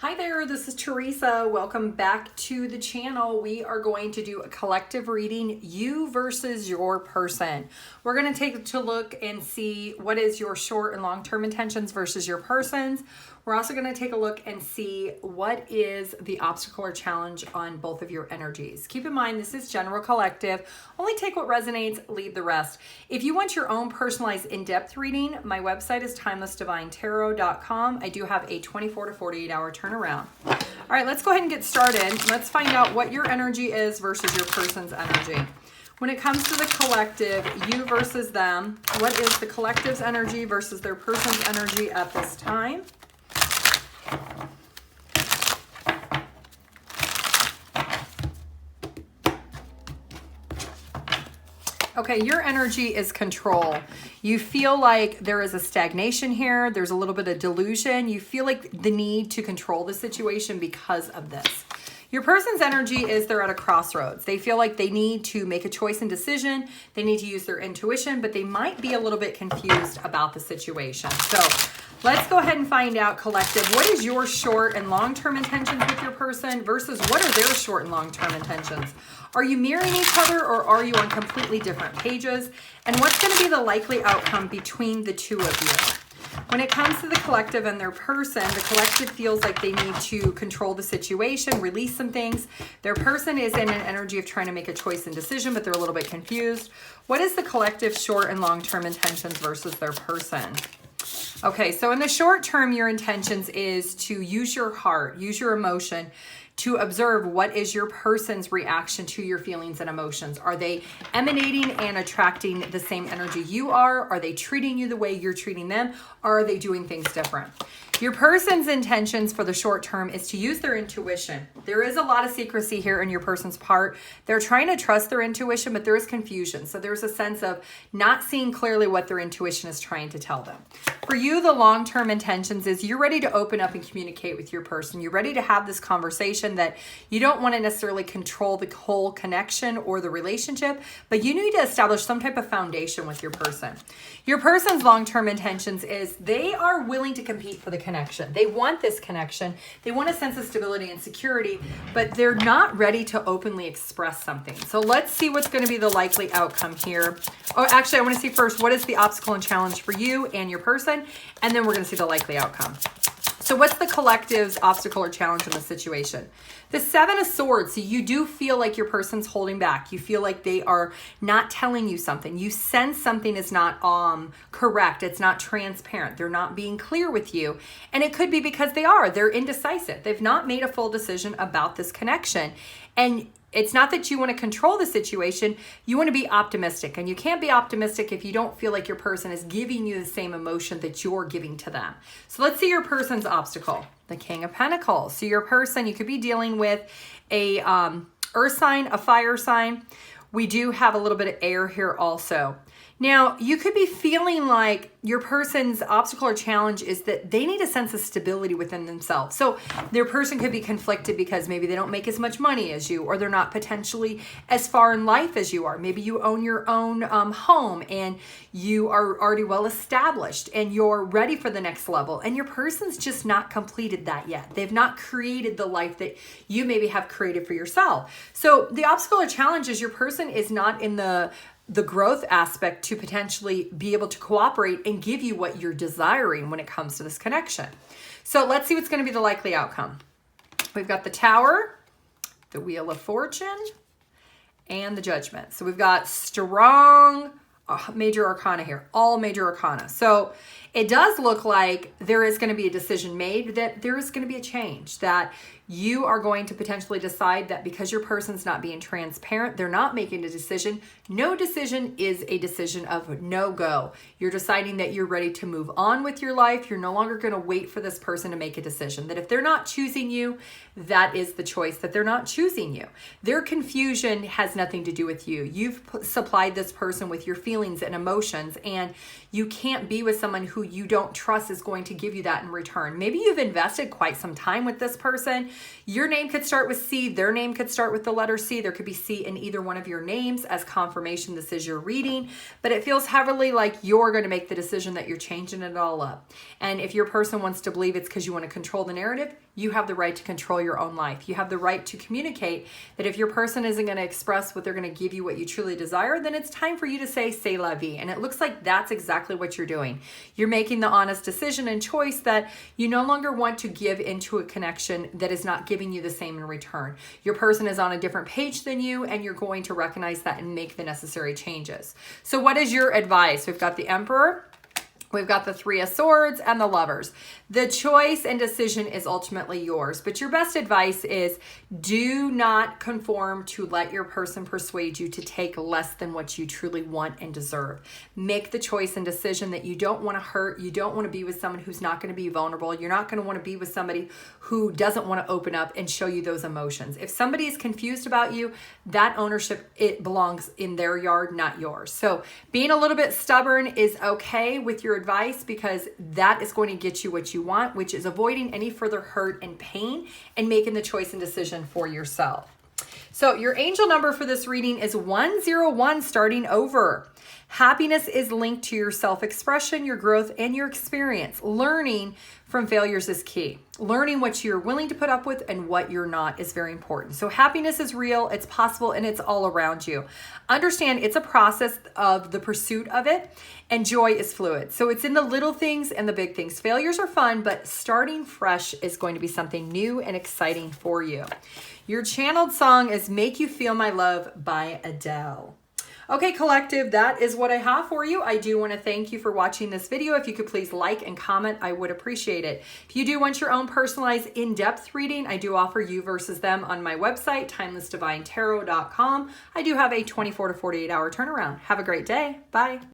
Hi there, this is Teresa. Welcome back to the channel. We are going to do a collective reading, you versus your person. We're going to take a look and see what is your short and long-term intentions versus your person's. We're also going to take a look and see what is the obstacle or challenge on both of your energies. Keep in mind, this is general collective. Only take what resonates, leave the rest. If you want your own personalized in-depth reading, my website is TimelessDivineTarot.com. I do have a 24 to 48 hour turnaround. All right, let's go ahead and get started. Let's find out what your energy is versus your person's energy. When it comes to the collective, you versus them, what is the collective's energy versus their person's energy at this time? Okay, your energy is control. You feel like there is a stagnation here. There's a little bit of delusion. You feel like the need to control the situation because of this. Your person's energy is they're at a crossroads. They feel like they need to make a choice and decision. They need to use their intuition, but they might be a little bit confused about the situation. So let's go ahead and find out, collective, what is your short and long-term intentions with your person versus what are their short and long-term intentions? Are you mirroring each other or are you on completely different pages? And what's going to be the likely outcome between the two of you? When it comes to the collective and their person, the collective feels like they need to control the situation, release some things. Their person is in an energy of trying to make a choice and decision, but they're a little bit confused. What is the collective short and long-term intentions versus their person? Okay, so in the short term, your intentions is to use your heart, use your emotion, to observe what is your person's reaction to your feelings and emotions. Are they emanating and attracting the same energy you are? Are they treating you the way you're treating them? Or are they doing things different? Your person's intentions for the short term is to use their intuition. There is a lot of secrecy here in your person's part. They're trying to trust their intuition, but there is confusion. So there's a sense of not seeing clearly what their intuition is trying to tell them. For you, the long-term intentions is you're ready to open up and communicate with your person. You're ready to have this conversation that you don't want to necessarily control the whole connection or the relationship, but you need to establish some type of foundation with your person. Your person's long-term intentions is they are willing to compete for the connection. They want this connection. They want a sense of stability and security, but they're not ready to openly express something. So let's see what's going to be the likely outcome here. Oh, actually, I want to see first, what is the obstacle and challenge for you and your person? And then we're going to see the likely outcome. So what's the collective's obstacle or challenge in the situation? The Seven of Swords. So you do feel like your person's holding back. You feel like they are not telling you something. You sense something is not correct. It's not transparent. They're not being clear with you. And it could be because they're indecisive. They've not made a full decision about this connection. And it's not that you want to control the situation. You want to be optimistic. And you can't be optimistic if you don't feel like your person is giving you the same emotion that you're giving to them. So let's see your person's obstacle. The King of Pentacles. So your person, you could be dealing with a earth sign, a fire sign. We do have a little bit of air here also. Now, you could be feeling like your person's obstacle or challenge is that they need a sense of stability within themselves. So their person could be conflicted because maybe they don't make as much money as you, or they're not potentially as far in life as you are. Maybe you own your own home and you are already well established and you're ready for the next level. And your person's just not completed that yet. They've not created the life that you maybe have created for yourself. So the obstacle or challenge is your person is not in the growth aspect to potentially be able to cooperate and give you what you're desiring when it comes to this connection. So let's see what's going to be the likely outcome. We've got the Tower, the Wheel of Fortune, and the Judgment. So we've got strong major arcana here, all major arcana. So it does look like there is going to be a decision made, that there is going to be a change, that you are going to potentially decide that because your person's not being transparent, they're not making a decision. No decision is a decision of no go. You're deciding that you're ready to move on with your life. You're no longer going to wait for this person to make a decision. That if they're not choosing you, that is the choice, that they're not choosing you. Their confusion has nothing to do with you. You've supplied this person with your feelings and emotions, and you can't be with someone who you don't trust is going to give you that in return. Maybe you've invested quite some time with this person. Your name could start with C. Their name could start with the letter C. There could be C in either one of your names as confirmation this is your reading, but it feels heavily like you're going to make the decision that you're changing it all up. And if your person wants to believe it's because you want to control the narrative, You have the right to control your own life. You have the right to communicate that if your person isn't going to express what they're going to give you what you truly desire, then it's time for you to say, c'est la vie. And it looks like that's exactly what you're doing. You're making the honest decision and choice that you no longer want to give into a connection that is not giving you the same in return. Your person is on a different page than you, and you're going to recognize that and make the necessary changes. So what is your advice? We've got the Emperor. We've got the Three of Swords and the Lovers. The choice and decision is ultimately yours, but your best advice is do not conform to let your person persuade you to take less than what you truly want and deserve. Make the choice and decision that you don't want to hurt. You don't want to be with someone who's not going to be vulnerable. You're not going to want to be with somebody who doesn't want to open up and show you those emotions. If somebody is confused about you, that ownership, it belongs in their yard, not yours. So being a little bit stubborn is okay with your advice, because that is going to get you what you want, which is avoiding any further hurt and pain and making the choice and decision for yourself. So your angel number for this reading is 101, starting over. Happiness is linked to your self-expression, your growth, and your experience. Learning from failures is key. Learning what you're willing to put up with and what you're not is very important. So happiness is real, it's possible, and it's all around you. Understand it's a process of the pursuit of it, and joy is fluid. So it's in the little things and the big things. Failures are fun, but starting fresh is going to be something new and exciting for you. Your channeled song is Make You Feel My Love by Adele. Okay, collective, that is what I have for you. I do want to thank you for watching this video. If you could please like and comment, I would appreciate it. If you do want your own personalized in-depth reading, I do offer you versus them on my website, TimelessDivineTarot.com. I do have a 24 to 48 hour turnaround. Have a great day. Bye.